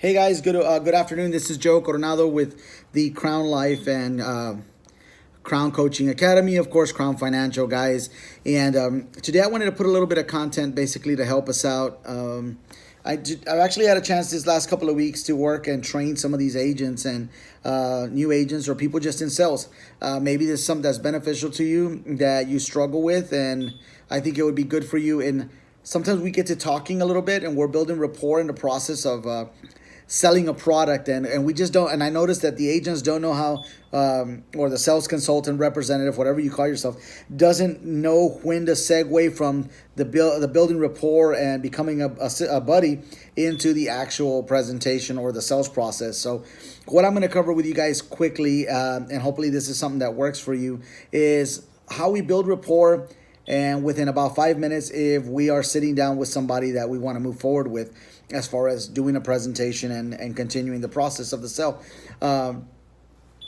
Hey guys, good afternoon. This is Joe Coronado with the Crown Life and Crown Coaching Academy, of course, Crown Financial guys. And today I wanted to put a little bit of content basically to help us out. I've actually had a chance this last couple of weeks to work and train some of these agents and new agents or people just in sales. Maybe there's something that's beneficial to you that you struggle with, and I think it would be good for you. And sometimes we get to talking a little bit and we're building rapport in the process of selling a product, and we just don't. And I noticed that the agents don't know how, or the sales consultant representative, whatever you call yourself, doesn't know when to segue from the building rapport and becoming a buddy into the actual presentation or the sales process. So what I'm going to cover with you guys quickly, and hopefully this is something that works for you, is how we build rapport. And within about 5 minutes, if we are sitting down with somebody that we want to move forward with, as far as doing a presentation and continuing the process of the sale.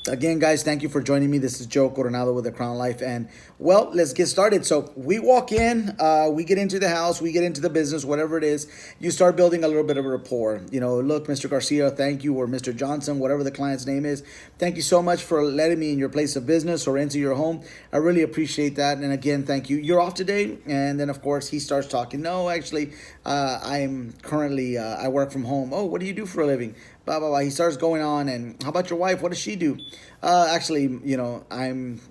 Again, guys, thank you for joining me. This is Joe Coronado with the Crown Life. And, well, let's get started. So we walk in, we get into the house, we get into the business, whatever it is. You start building a little bit of a rapport. You know, look, Mr. Garcia, thank you, or Mr. Johnson, whatever the client's name is. Thank you so much for letting me in your place of business or into your home. I really appreciate that. And, again, thank you. You're off today. And then, of course, he starts talking. No, actually, I'm currently, I work from home. Oh, what do you do for a living? Blah, blah, blah. He starts going on. And how about your wife? What does she do? Actually, you know,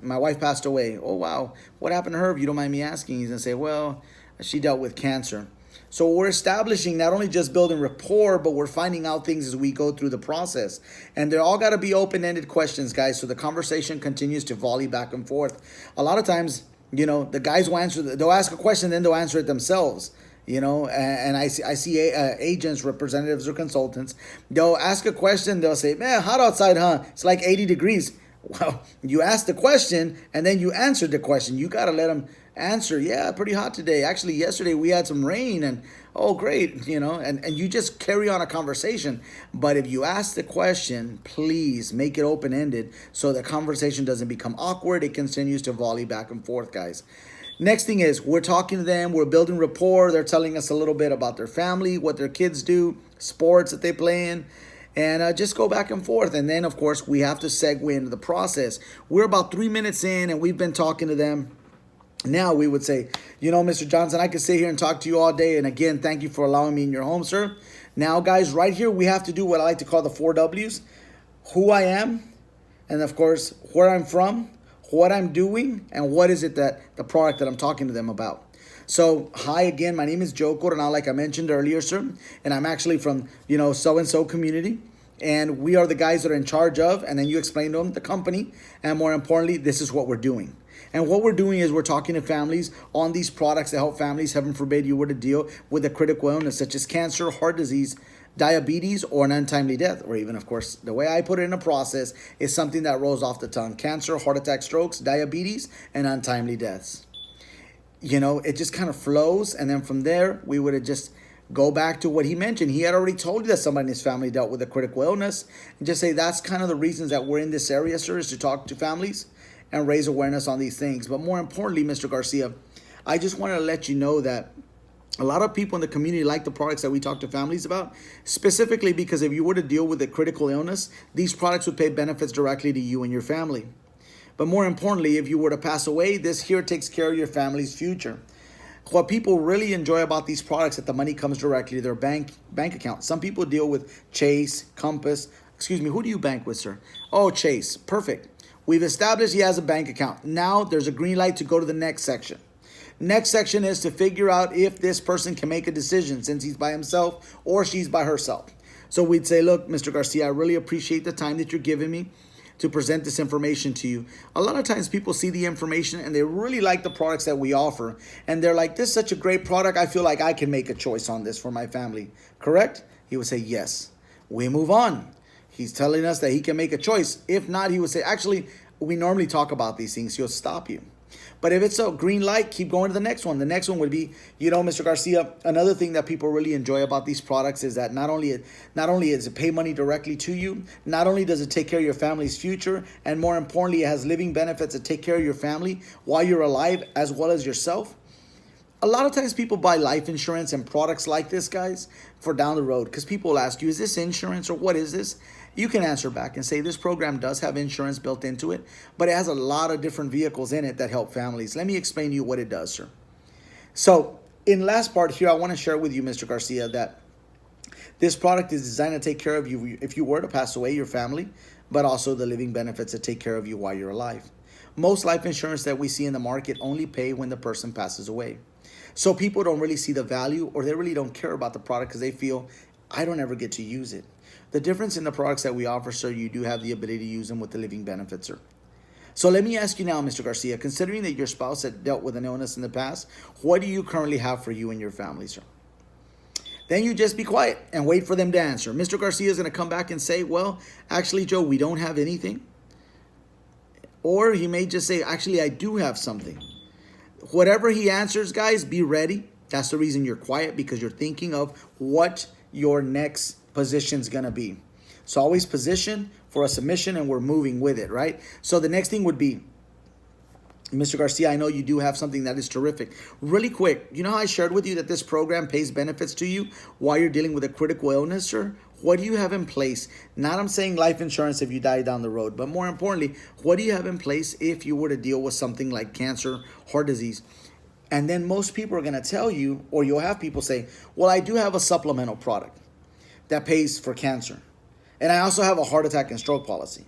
my wife passed away. Oh, wow. What happened to her? If you don't mind me asking, he's going to say, well, she dealt with cancer. So we're establishing not only just building rapport, but we're finding out things as we go through the process. And they're all got to be open-ended questions, guys. So the conversation continues to volley back and forth. A lot of times, you know, the guys will they'll ask a question, then they'll answer it themselves. You know, and I see agents, representatives, or consultants. They'll ask a question. They'll say, man, hot outside, huh? It's like 80 degrees. Well, you asked the question, and then you answered the question. You got to let them answer, yeah, pretty hot today. Actually, yesterday we had some rain, and oh, great, you know, and you just carry on a conversation. But if you ask the question, please make it open-ended so the conversation doesn't become awkward. It continues to volley back and forth, guys. Next thing is we're talking to them, we're building rapport. They're telling us a little bit about their family, what their kids do, sports that they play in, and just go back and forth. And then, of course, we have to segue into the process. We're about 3 minutes in, and we've been talking to them. Now we would say, you know, Mr. Johnson, I could sit here and talk to you all day. And again, thank you for allowing me in your home, sir. Now, guys, right here, we have to do what I like to call the 4 W's. Who I am, and, of course, where I'm from, what I'm doing, and what is it that the product that I'm talking to them about. So, hi again, my name is Joe Coronado, like I mentioned earlier, sir, and I'm actually from, you know, so-and-so community, and we are the guys that are in charge of, and then you explain to them the company, and more importantly, this is what we're doing. And what we're doing is we're talking to families on these products that help families, heaven forbid you were to deal with a critical illness such as cancer, heart disease, diabetes, or an untimely death, or even, of course, the way I put it in a process is something that rolls off the tongue: cancer, heart attack, strokes, diabetes, and untimely deaths. You know, it just kind of flows, and then from there, we would have just go back to what he mentioned. He had already told you that somebody in his family dealt with a critical illness, and just say that's kind of the reasons that we're in this area, sir, is to talk to families and raise awareness on these things. But more importantly, Mr. Garcia, I just wanted to let you know that a lot of people in the community like the products that we talk to families about, specifically because if you were to deal with a critical illness, these products would pay benefits directly to you and your family. But more importantly, if you were to pass away, this here takes care of your family's future. What people really enjoy about these products is that the money comes directly to their bank account. Some people deal with Chase, Compass. Excuse me, who do you bank with, sir? Oh, Chase. Perfect. We've established he has a bank account. Now there's a green light to go to the next section. Next section is to figure out if this person can make a decision since he's by himself or she's by herself. So we'd say, look, Mr. Garcia, I really appreciate the time that you're giving me to present this information to you. A lot of times people see the information and they really like the products that we offer. And they're like, this is such a great product. I feel like I can make a choice on this for my family. Correct? He would say, yes. We move on. He's telling us that he can make a choice. If not, he would say, actually, we normally talk about these things. He'll stop you. But if it's a green light, keep going to the next one. The next one would be, you know, Mr. Garcia, another thing that people really enjoy about these products is that not only does it pay money directly to you, not only does it take care of your family's future, and more importantly, it has living benefits that take care of your family while you're alive as well as yourself. A lot of times people buy life insurance and products like this, guys, for down the road, because people will ask you, is this insurance or what is this? You can answer back and say this program does have insurance built into it, but it has a lot of different vehicles in it that help families. Let me explain to you what it does, sir. So in last part here, I want to share with you, Mr. Garcia, that this product is designed to take care of you if you were to pass away, your family, but also the living benefits that take care of you while you're alive. Most life insurance that we see in the market only pay when the person passes away. So people don't really see the value, or they really don't care about the product because they feel, I don't ever get to use it. The difference in the products that we offer, sir, you do have the ability to use them with the living benefits, sir. So let me ask you now, Mr. Garcia, considering that your spouse had dealt with an illness in the past, what do you currently have for you and your family, sir? Then you just be quiet and wait for them to answer. Mr. Garcia is going to come back and say, well, actually, Joe, we don't have anything. Or he may just say, actually, I do have something. Whatever he answers, guys, be ready. That's the reason you're quiet, because you're thinking of what your next position is going to be. So always position for a submission, and we're moving with it, right? So the next thing would be, Mr. Garcia, I know you do have something that is terrific. Really quick, you know how I shared with you that this program pays benefits to you while you're dealing with a critical illness, sir? What do you have in place? Not I'm saying life insurance if you die down the road, but more importantly, what do you have in place if you were to deal with something like cancer, heart disease? And then most people are going to tell you, or you'll have people say, well, I do have a supplemental product that pays for cancer. And I also have a heart attack and stroke policy.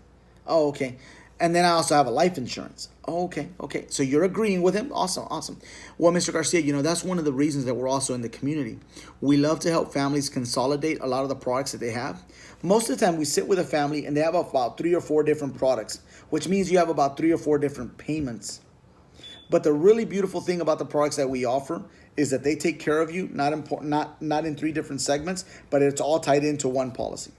Oh, okay. And then I also have a life insurance. Oh, okay. So you're agreeing with him. Awesome. Well, Mr. Garcia, you know, that's one of the reasons that we're also in the community. We love to help families consolidate a lot of the products that they have. Most of the time we sit with a family and they have about 3 or 4 different products, which means you have about 3 or 4 different payments. But the really beautiful thing about the products that we offer is that they take care of you, not in 3 different segments, but it's all tied into one policy.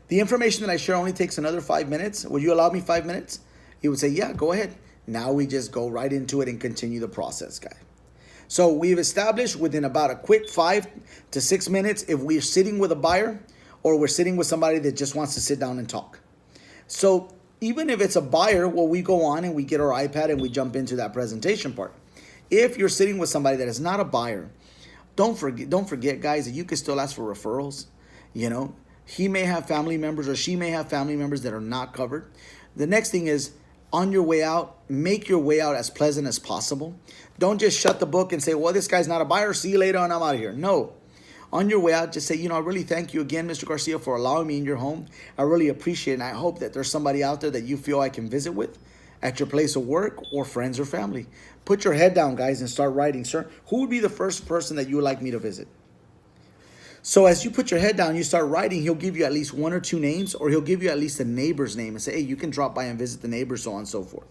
The information that I share only takes another 5 minutes. Will you allow me 5 minutes? He would say, yeah, go ahead. Now we just go right into it and continue the process, guy. So we've established within about a quick 5 to 6 minutes if we're sitting with a buyer or we're sitting with somebody that just wants to sit down and talk. So even if it's a buyer, well, we go on and we get our iPad and we jump into that presentation part. If you're sitting with somebody that is not a buyer, don't forget, guys, that you can still ask for referrals. You know, he may have family members or she may have family members that are not covered. The next thing is, on your way out, make your way out as pleasant as possible. Don't just shut the book and say, well, this guy's not a buyer. See you later and I'm out of here. No. On your way out, just say, you know, I really thank you again, Mr. Garcia, for allowing me in your home. I really appreciate it. And I hope that there's somebody out there that you feel I can visit with at your place of work or friends or family. Put your head down, guys, and start writing. Sir, who would be the first person that you would like me to visit? So as you put your head down, you start writing, he'll give you at least 1 or 2 names, or he'll give you at least a neighbor's name and say, hey, you can drop by and visit the neighbor, so on and so forth.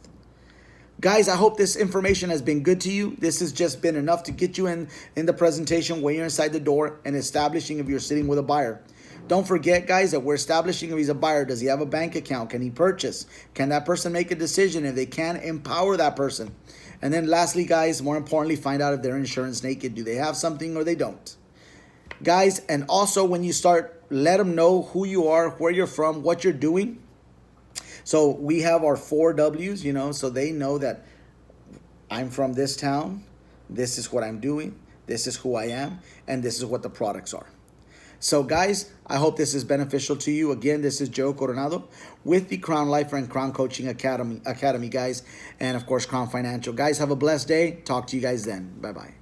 Guys, I hope this information has been good to you. This has just been enough to get you in the presentation when you're inside the door and establishing if you're sitting with a buyer. Don't forget, guys, that we're establishing if he's a buyer. Does he have a bank account? Can he purchase? Can that person make a decision? If they can, empower that person. And then lastly, guys, more importantly, find out if they're insurance naked. Do they have something or they don't? Guys, and also when you start, let them know who you are, where you're from, what you're doing. So we have our 4 W's, you know, so they know that I'm from this town, this is what I'm doing, this is who I am, and this is what the products are. So guys, I hope this is beneficial to you. Again, this is Joe Coronado with the Crown Life and Crown Coaching Academy, guys, and of course, Crown Financial. Guys, have a blessed day. Talk to you guys then. Bye-bye.